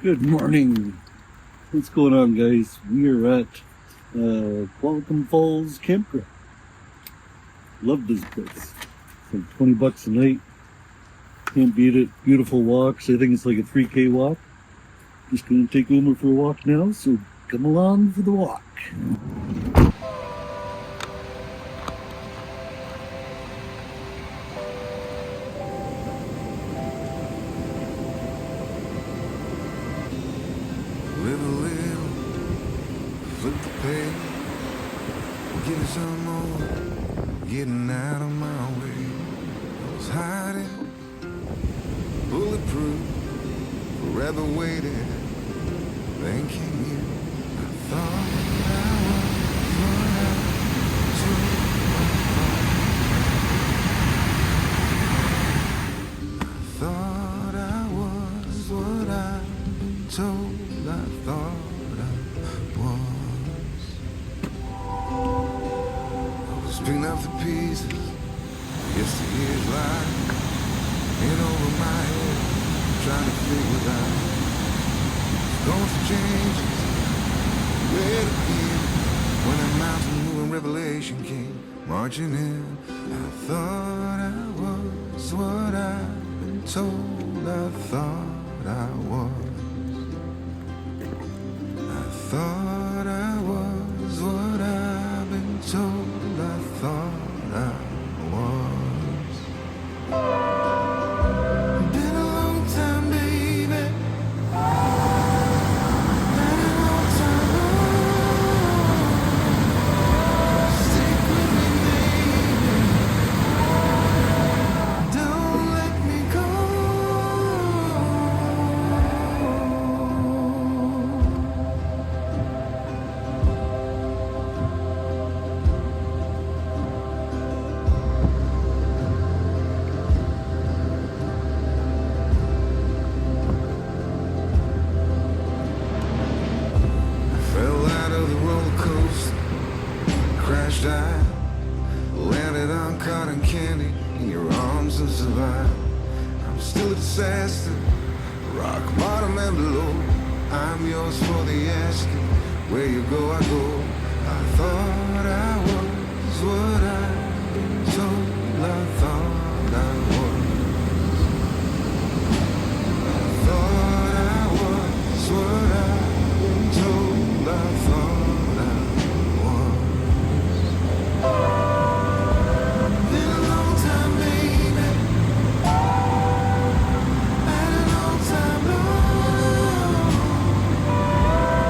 Good morning. What's going on, guys? We are at Qualicum Falls Campground. Love this place. It's like $20 a night. Can't beat it. Beautiful walks. I think it's like a 3K walk. Just going to take Uma for a walk now, so come along for the walk. Live a little, flip the page, give me some more, getting out of my way. I was hiding, bulletproof, forever waiting, thanking you. I thought I was what I thought I was what I've been told. I thought I was. I was picking up the pieces. Yesterday's life in over my head, trying to figure it out. Going through changes, where to begin? When a mountain moving revelation came marching in, I thought I was what I've been told. I thought I was. Thought I was what I've been told. I thought I was. Been a long time, baby. Been a long time. Stick with me, baby. Don't let me go. Fell out of the roller coaster, crashed I landed on cotton candy in your arms and survived. I'm still a disaster, rock bottom and below. I'm yours for the asking, where you go I go. I thought I was what I've been told. I thought I was. I thought I was what I've been told. I thought I was. Been a long time, baby. Been a long time, Lord.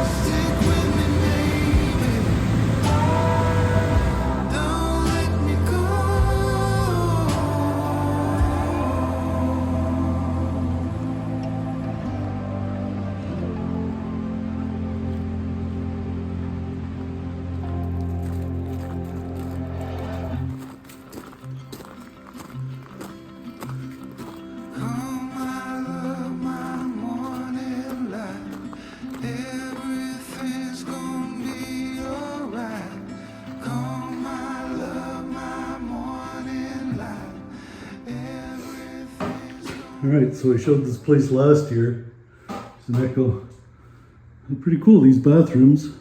Stick with me, baby. Don't let me go. Come, my love, my morning light. Everything's gonna be alright. Come, my love, my morning light. Everything's gonna Alright, so I showed this place last year. It's an echo. Pretty cool, these bathrooms. There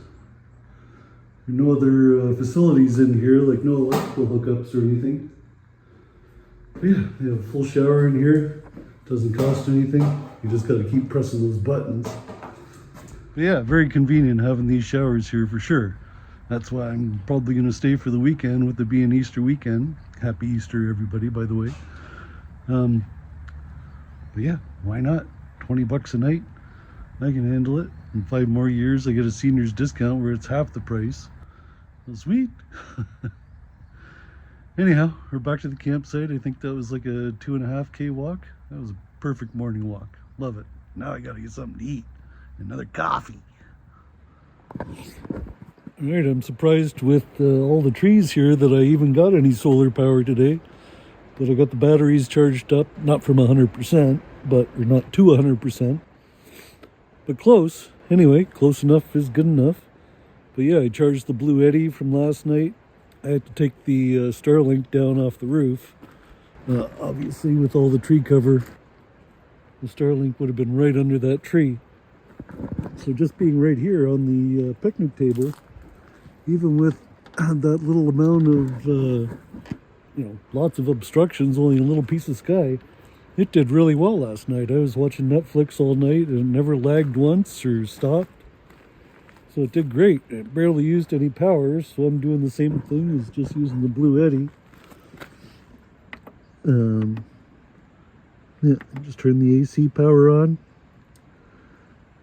are no other facilities in here, like no electrical hookups or anything. But yeah, they have a full shower in here. Doesn't cost anything. You just gotta keep pressing those buttons. But yeah, very convenient having these showers here for sure. That's why I'm probably gonna stay for the weekend, with it being Easter weekend. Happy Easter, everybody, by the way. But yeah, why not? $20 a night. I can handle it. In 5 more years, I get a senior's discount where it's half the price. Well, sweet. Anyhow, we're back to the campsite. I think that was like a 2.5K walk. That was a perfect morning walk. Love it. Now I gotta get something to eat. Another coffee. Alright, I'm surprised with all the trees here that I even got any solar power today. But I got the batteries charged up, not from 100%, or not to 100%. But close. Anyway, close enough is good enough. But yeah, I charged the Blue Eddy from last night. I had to take the Starlink down off the roof. Obviously, with all the tree cover, the Starlink would have been right under that tree. So just being right here on the picnic table, even with that little amount of, lots of obstructions, only a little piece of sky, it did really well last night. I was watching Netflix all night and it never lagged once or stopped. So it did great. It barely used any power, so I'm doing the same thing as just using the Blue Eddy. Yeah, just turn the AC power on.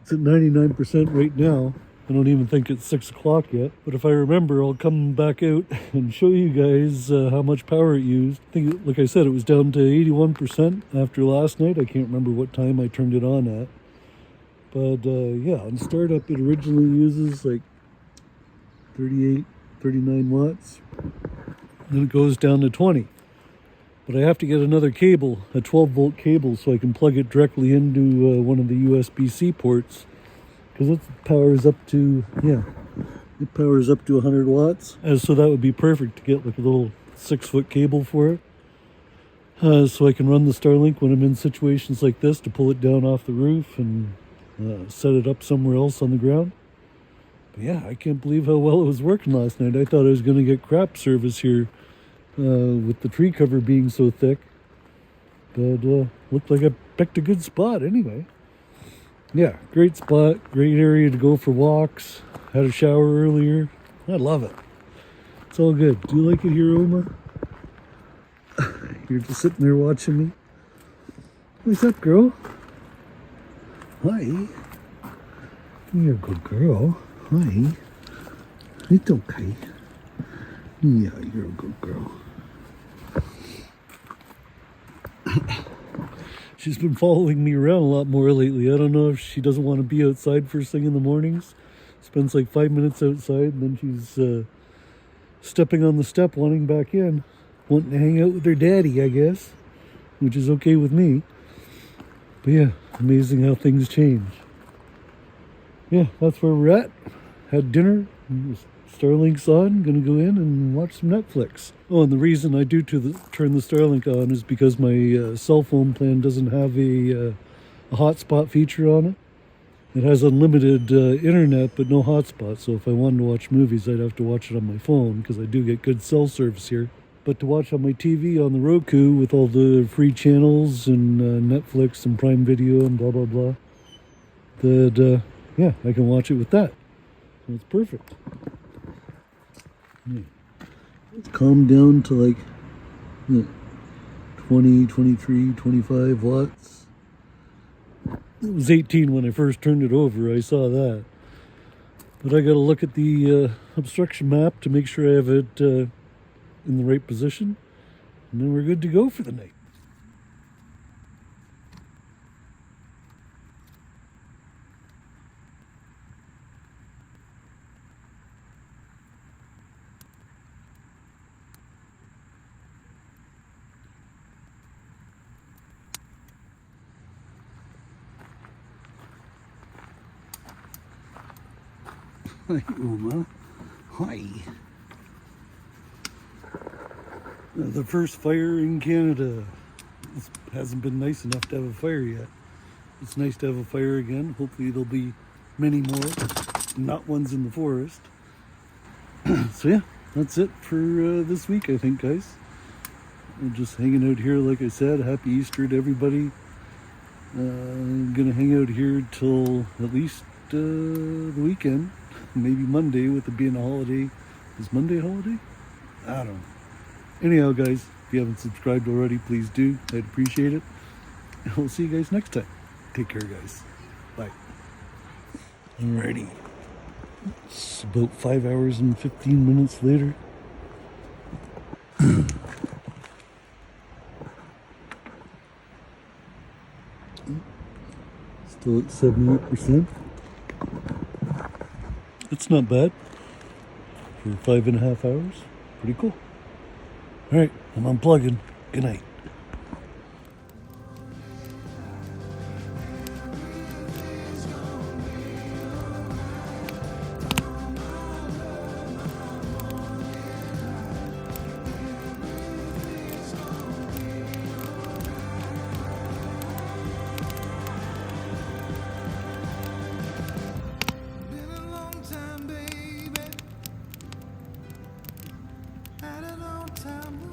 It's at 99% right now. I don't even think it's 6 o'clock yet. But if I remember, I'll come back out and show you guys how much power it used. I think, like I said, it was down to 81% after last night. I can't remember what time I turned it on at. But yeah, on startup, it originally uses like 38, 39 watts. Then it goes down to 20. But I have to get another cable, a 12-volt cable, so I can plug it directly into one of the USB-C ports. Because it powers up to, it powers up to 100 watts. So that would be perfect to get like a little 6-foot cable for it. So I can run the Starlink when I'm in situations like this to pull it down off the roof and set it up somewhere else on the ground. But yeah, I can't believe how well it was working last night. I thought I was going to get crap service here. With the tree cover being so thick, but looked like I picked a good spot anyway. Yeah, great spot, great area to go for walks. Had a shower earlier. I love it. It's all good. Do you like it here, Oma? You're just sitting there watching me. What's up, girl? Hi. You're a good girl. Hi. It's okay. Yeah, you're a good girl. She's been following me around a lot more lately. I don't know if she doesn't want to be outside first thing in the mornings. Spends like 5 minutes outside and then she's stepping on the step, wanting back in. Wanting to hang out with her daddy, I guess. Which is okay with me. But yeah, amazing how things change. Yeah, that's where we're at. Had dinner. Starlink's on, gonna go in and watch some Netflix. Oh, and the reason I do turn the Starlink on is because my cell phone plan doesn't have a hotspot feature on it. It has unlimited internet, but no hotspot, so if I wanted to watch movies, I'd have to watch it on my phone, because I do get good cell service here. But to watch on my TV on the Roku with all the free channels and Netflix and Prime Video and blah, blah, blah, that, yeah, I can watch it with that. So it's perfect. Yeah. It's calmed down to like 20, 23, 25 watts. It was 18 when I first turned it over. I saw that. But I got to look at the obstruction map to make sure I have it in the right position. And then we're good to go for the night. Hi, Uma. Hi. The first fire in Canada. It hasn't been nice enough to have a fire yet. It's nice to have a fire again. Hopefully there'll be many more, not ones in the forest. So yeah, that's it for this week, I think, guys. I'm just hanging out here, like I said. Happy Easter to everybody. I'm gonna hang out here till at least the weekend. Maybe Monday, with it being a holiday. Is Monday a holiday? I don't know. Anyhow, guys, if you haven't subscribed already, please do. I'd appreciate it. And we'll see you guys next time. Take care, guys. Bye. Alrighty. It's about 5 hours and 15 minutes later. Still at 78%. It's not bad for 5.5 hours. Pretty cool. All right, I'm unplugging. Good night. time.